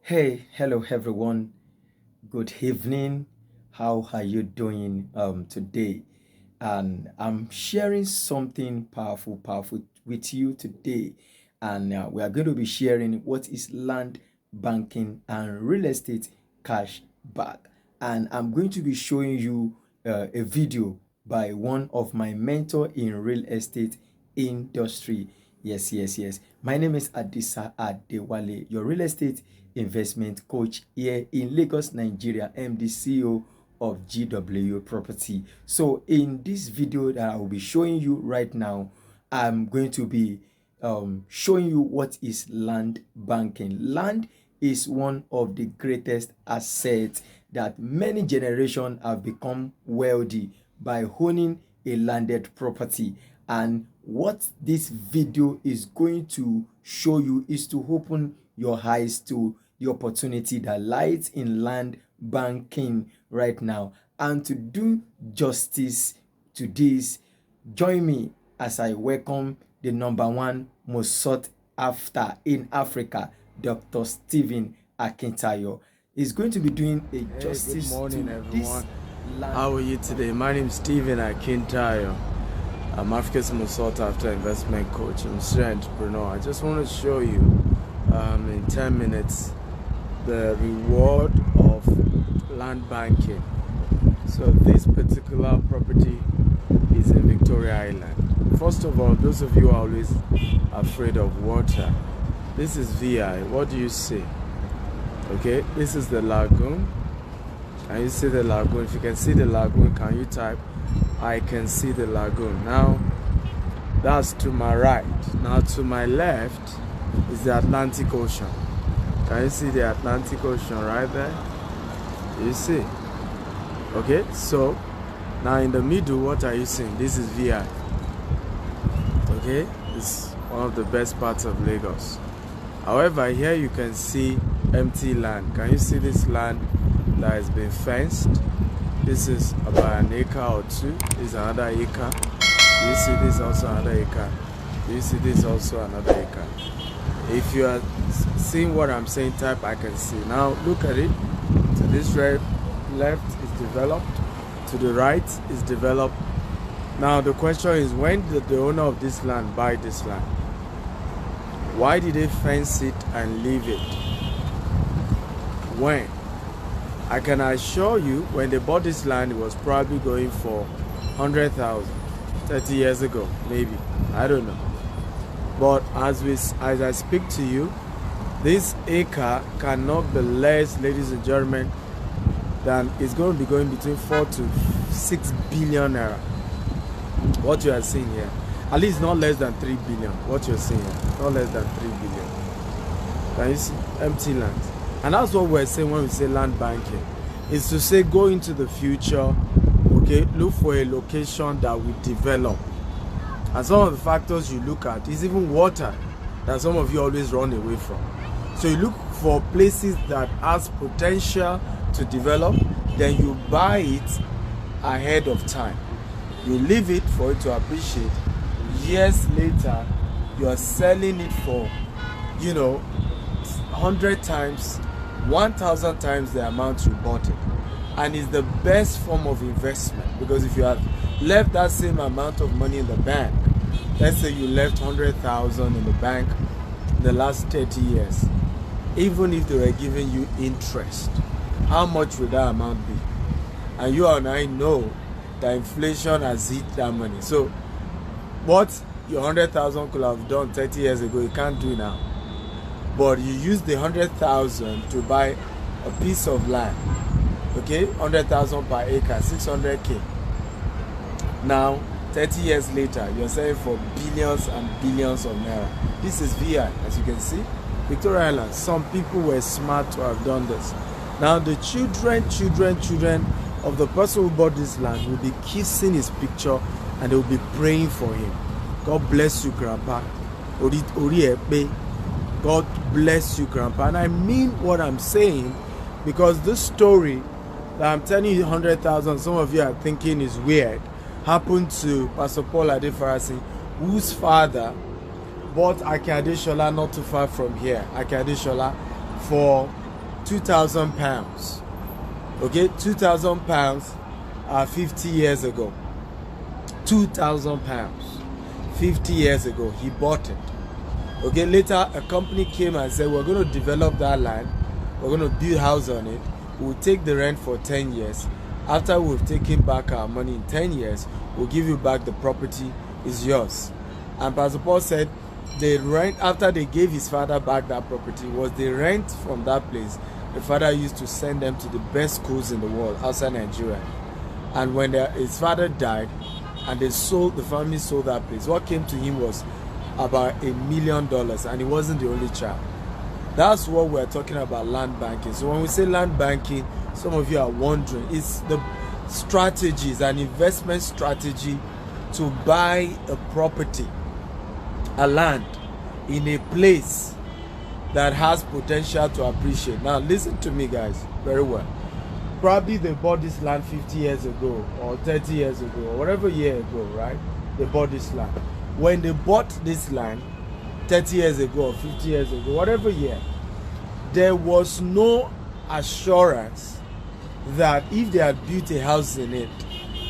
Hey, hello everyone. Good evening. How are you doing today? And I'm sharing something powerful with you today. And we are going to be sharing what is land banking and real estate cash back. And I'm going to be showing you a video by one of my mentor in real estate industry. Yes. My name is Adisa Adewale, your real estate investment coach here in Lagos, Nigeria. I'm the CEO of GW Property. So in this video that I will be showing you right now, I'm going to be showing you what is land banking. Land is one of the greatest assets that many generations have become wealthy by owning a landed property. And what this video is going to show you is to open your eyes to the opportunity that lies in land banking right now. And to do justice to this, join me as I welcome the number one most sought after in Africa, Dr. Stephen Akintayo. He's going to be doing a justice good morning, to everyone. this land. How are you today? My name is Stephen Akintayo. I'm Africa's most sought after investment coach. I'm a serial entrepreneur. I just want to show you in 10 minutes the reward of land banking. So this particular property is in Victoria Island. First of all, those of you who are always afraid of water, this is VI. What do you see? Okay, this is the lagoon. Can you see the lagoon? If you can see the lagoon, can you type I can see the lagoon? Now that's to my right. Now to my left is the Atlantic Ocean. Can you see the Atlantic Ocean right there? You see? Okay, so now in the middle, what are you seeing? This is VI. Okay, this is one of the best parts of Lagos. However, here you can see empty land. Can you see this land that has been fenced? This is about an acre or two. This is another acre. Do you see this also another acre? Do you see this also another acre? If you are seeing what I'm saying, type I can see. Now look at it. To this left is developed. To the right is developed. Now the question is, when did the owner of this land buy this land? Why did they fence it and leave it? When? I can assure you, when they bought this land, it was probably going for 100,000, 30 years ago, maybe. I don't know. But as I speak to you, this acre cannot be less, ladies and gentlemen, than it's going to be going between 4 to 6 billion naira. What you are seeing here, at least not less than 3 billion. What you're seeing here, not less than 3 billion. Can you see empty land? And that's what we're saying when we say land banking. Is to say go into the future, okay, look for a location that will develop. And some of the factors you look at is even water that some of you always run away from. So you look for places that has potential to develop, then you buy it ahead of time. You leave it for it to appreciate. Years later, you are selling it for, 100 times, 1,000 times the amount you bought it. And it's the best form of investment, because if you have left that same amount of money in the bank, let's say you left 100,000 in the bank in the last 30 years, even if they were giving you interest, how much would that amount be? And you and I know that inflation has hit that money. So what your 100,000 could have done 30 years ago, you can't do now. But you use the 100,000 to buy a piece of land, okay, 100,000 per acre, 600k. Now 30 years later, you're selling for billions and billions of naira. This is VI, as you can see, Victoria Island. Some people were smart to have done this. Now the children of the person who bought this land will be kissing his picture and they will be praying for him. God bless you, Grandpa. God bless you, Grandpa. And I mean what I'm saying, because this story that I'm telling you, 100,000, some of you are thinking is weird, happened to Pastor Paul Adefarasi, whose father bought Ake Adeshola not too far from here, Ake Adeshola, for £2,000. Okay, £2,000 50 years ago. £2,000 50 years ago, he bought it. Okay, later a company came and said, we're going to develop that land, we're going to build a house on it, we'll take the rent for 10 years. After we've taken back our money in 10 years, we'll give you back the property, is yours. And Pastor Paul said the rent, after they gave his father back that property, was the rent from that place. The father used to send them to the best schools in the world outside Nigeria. And when his father died and the family sold that place, what came to him was about $1 million, and he wasn't the only child. That's what we're talking about, land banking. So when we say land banking, some of you are wondering, it's the strategies, an investment strategy to buy a property, a land in a place that has potential to appreciate. Now listen to me, guys, very well. Probably they bought this land 50 years ago or 30 years ago or whatever year ago, right? They bought this land. When they bought this land 30 years ago or 50 years ago, whatever year, there was no assurance that if they had built a house in it,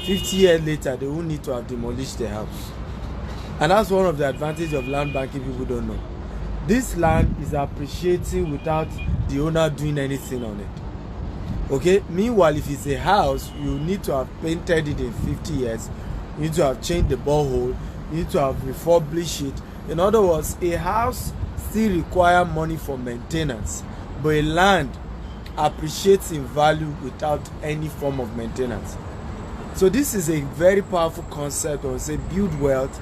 50 years later, they won't need to have demolished the house. And that's one of the advantages of land banking people don't know. This land is appreciating without the owner doing anything on it. Okay? Meanwhile, if it's a house, you need to have painted it in 50 years. You need to have changed the borehole. You need to have refurbished it. In other words, a house still requires money for maintenance, but a land appreciates in value without any form of maintenance. So this is a very powerful concept. When we say build wealth,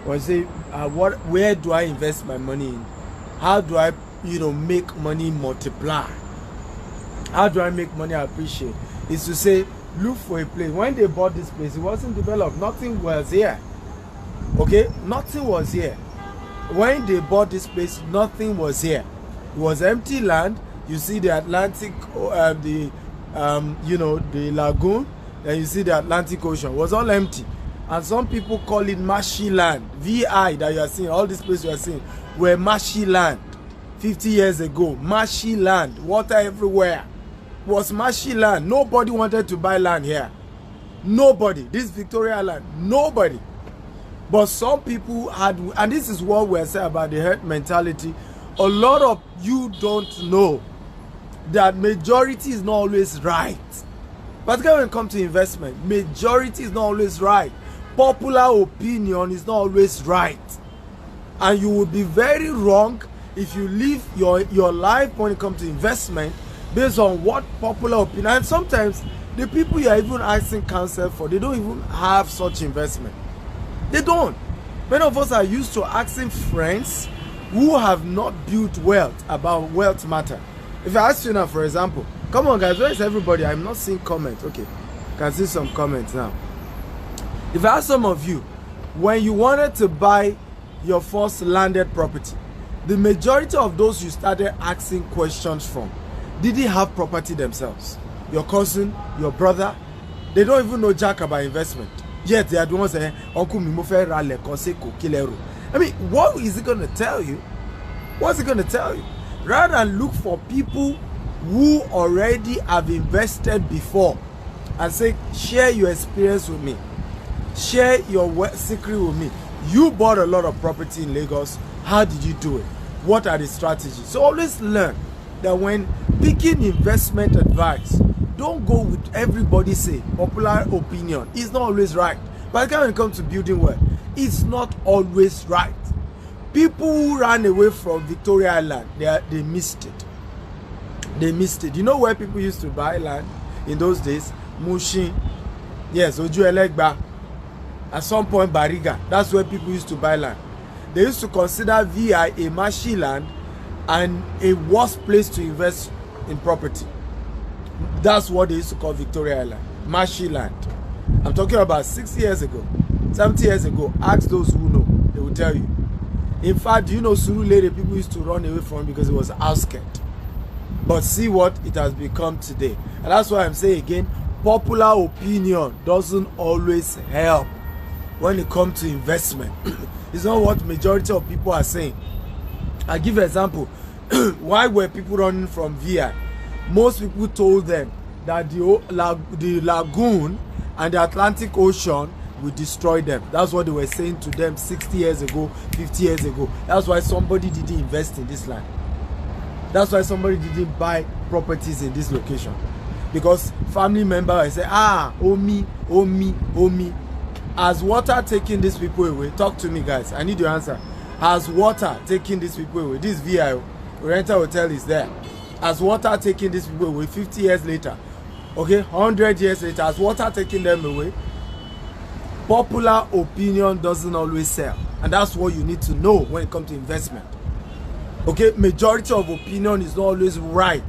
when we say where do I invest my money in? How do I make money multiply? How do I make money appreciate? Is to say, look for a place. When they bought this place, it wasn't developed. Nothing was here. Okay, nothing was here. When they bought this place, nothing was here. It was empty land. You see the Atlantic, the lagoon, and you see the Atlantic Ocean. It was all empty. And some people call it marshy land. VI that you are seeing, all these places you are seeing, were marshy land. 50 years ago, marshy land, water everywhere. It was marshy land. Nobody wanted to buy land here. Nobody. This Victoria land, nobody. But some people had, and this is what we're saying about the herd mentality. A lot of you don't know that majority is not always right. Particularly when it comes to investment, majority is not always right. Popular opinion is not always right. And you will be very wrong if you live your life when it comes to investment based on what popular opinion. And sometimes the people you are even asking counsel for, they don't even have such investment. They don't. Many of us are used to asking friends who have not built wealth about wealth matter. If I ask you now, for example, come on guys, where is everybody? I'm not seeing comments. Okay, can see some comments now. If I ask some of you, when you wanted to buy your first landed property, the majority of those you started asking questions from, did they have property themselves? Your cousin, your brother, they don't even know jack about investment. Yet they are the ones saying, Uncle Mimofe Rale Konseko Kilero. I mean, what is it going to tell you? What's it going to tell you? Rather than look for people who already have invested before and say, share your experience with me. Share your secret with me. You bought a lot of property in Lagos. How did you do it? What are the strategies? So always learn that when picking investment advice, don't go with everybody say popular opinion. It's not always right. But when it comes to building wealth, it's not always right. People who ran away from Victoria Island, they missed it. They missed it. You know where people used to buy land in those days? Mushin. Yes, Ojuelegba. At some point, Bariga. That's where people used to buy land. They used to consider VI a marshy land and a worse place to invest in property. That's what they used to call Victoria Island, marshy land. I'm talking about 60 years ago, 70 years ago. Ask those who know, they will tell you. In fact, you know, Surulere people used to run away from because it was outskirts. But see what it has become today. And that's why I'm saying again, popular opinion doesn't always help when it comes to investment. It's not what majority of people are saying. I'll give an example. Why were people running from VI? most people told them that the lagoon and the Atlantic Ocean will destroy them. That's what they were saying to them 60 years ago, 50 years ago. That's why somebody didn't invest in this land. That's why somebody didn't buy properties in this location. Because family members say, oh me. Has water taken these people away? Talk to me, guys. I need your answer. Has water taken these people away? This VI rental hotel is there. Has water taken these people away 50 years later? Okay, 100 years later, has water taken them away? Popular opinion doesn't always sell. And that's what you need to know when it comes to investment. Okay, majority of opinion is not always right.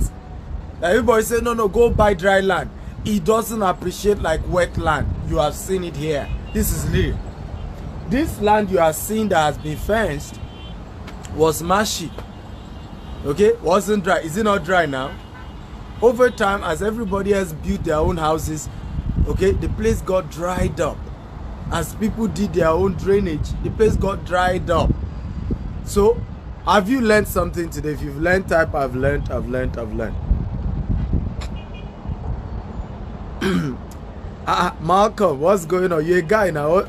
Everybody say, no, go buy dry land. It doesn't appreciate like wet land. You have seen it here. This is real. This land you are seeing that has been fenced was marshy. Okay, wasn't dry. Is it not dry now? Over time, as everybody else built their own houses, okay, the place got dried up. As people did their own drainage, the place got dried up. So, have you learned something today? If you've learned, type I've learned. Malcolm, what's going on? You're a guy now.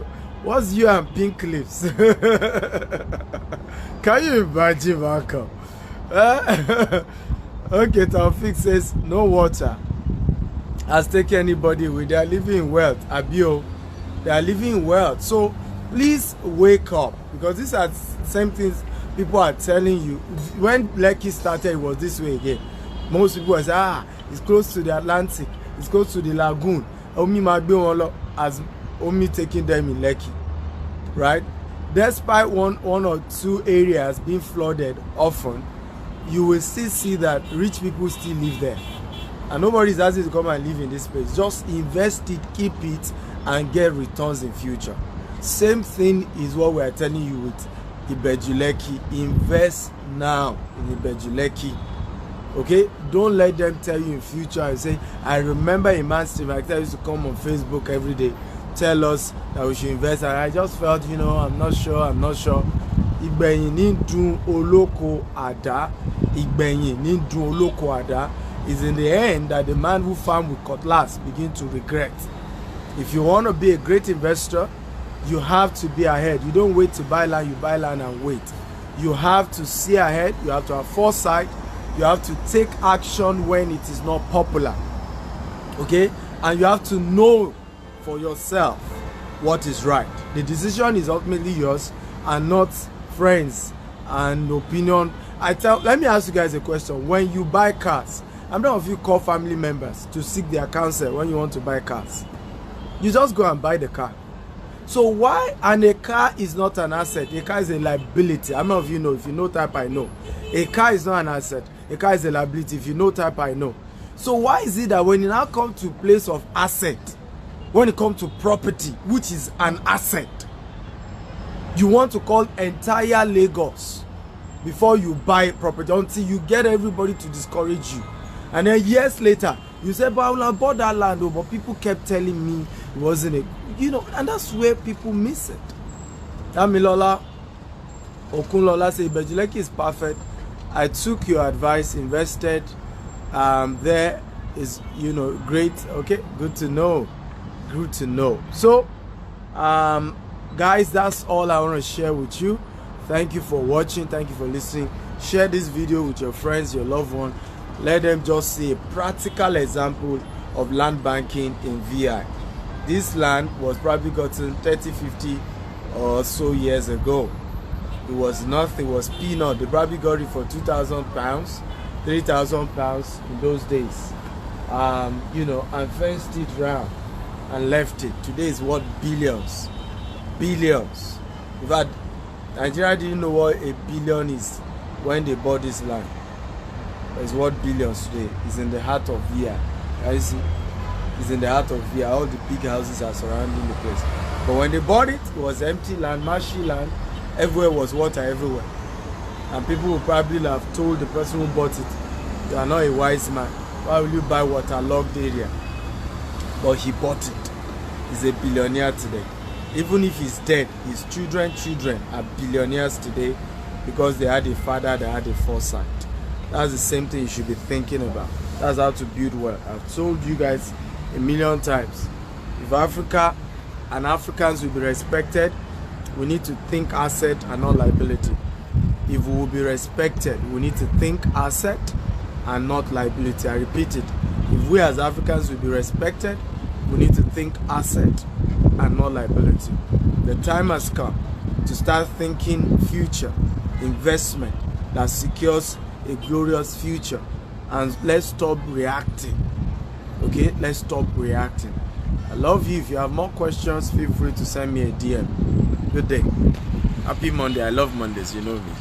What's you and pink lips? Can you imagine, Malcolm? Okay, Taufik says no water has taken anybody away. They are living in wealth. Abio, they are living in wealth. So please wake up, because these are same things people are telling you. When Lekki started, it was this way again. Most people say, it's close to the Atlantic, it's close to the lagoon. Omi Magbe as Omi taking them in Lekki, right? Despite one or two areas being flooded often, you will still see that rich people still live there. And nobody is asking to come and live in this place. Just invest it, keep it, and get returns in future. Same thing is what we are telling you with Ibejuleki. Invest now in Ibejuleki. Okay, don't let them tell you in future and say, I remember a man Steve Actor used to come on Facebook every day, tell us that we should invest, and I just felt, I'm not sure. Ìgbẹ̀yìn ní dùn olóko àdá. Ìgbẹ̀yìn ní dùn olóko àdá is in the end that the man who farmed with cutlass begin to regret. If you want to be a great investor, you have to be ahead. You don't wait to buy land, you buy land and wait. You have to see ahead, you have to have foresight. You have to take action when it is not popular. Okay? And you have to know for yourself what is right. The decision is ultimately yours and not friends and opinion. Let me ask you guys a question. When you buy cars, how many of you call family members to seek their counsel when you want to buy cars? You just go and buy the car. So why? And a car is not an asset. A car is a liability. How many of you know? If you know, type I know. A car is not an asset. A car is a liability. If you know, type I know. So why is it that when you now come to place of asset, when it comes to property, which is an asset, you want to call entire Lagos before you buy property until you get everybody to discourage you? And then years later, you say, but I bought that land, but people kept telling me it wasn't a, and that's where people miss it. Damilola Okunlola say, Ibejuleki is perfect. I took your advice, invested. There is, great. Okay, good to know. Good to know. So, guys, that's all I want to share with you. Thank you for watching. Thank you for listening. Share this video with your friends, your loved one. Let them just see a practical example of land banking in VI. This land was probably gotten 30, 50 or so years ago. It was nothing, it was peanut. They probably got it for £2,000, £3,000 in those days. And fenced it round and left it. Today is worth billions. Billions. In fact, Nigeria didn't know what a billion is when they bought this land. It's worth billions today. It's in the heart of VI. You see? It's in the heart of VI. All the big houses are surrounding the place. But when they bought it, it was empty land, marshy land. Everywhere was water everywhere. And people would probably have told the person who bought it, you are not a wise man. Why will you buy waterlogged area? But he bought it. He's a billionaire today. Even if he's dead, his children are billionaires today because they had a father that had a foresight. That's the same thing you should be thinking about. That's how to build wealth. I've told you guys a million times. If Africa and Africans will be respected, we need to think asset and not liability. If we will be respected, we need to think asset and not liability. I repeat it. If we as Africans will be respected, we need to think asset and not liability. The time has come to start thinking future, investment that secures a glorious future. And let's stop reacting. Okay, let's stop reacting. I love you. If you have more questions, feel free to send me a DM. Good day. Happy Monday. I love Mondays, you know me.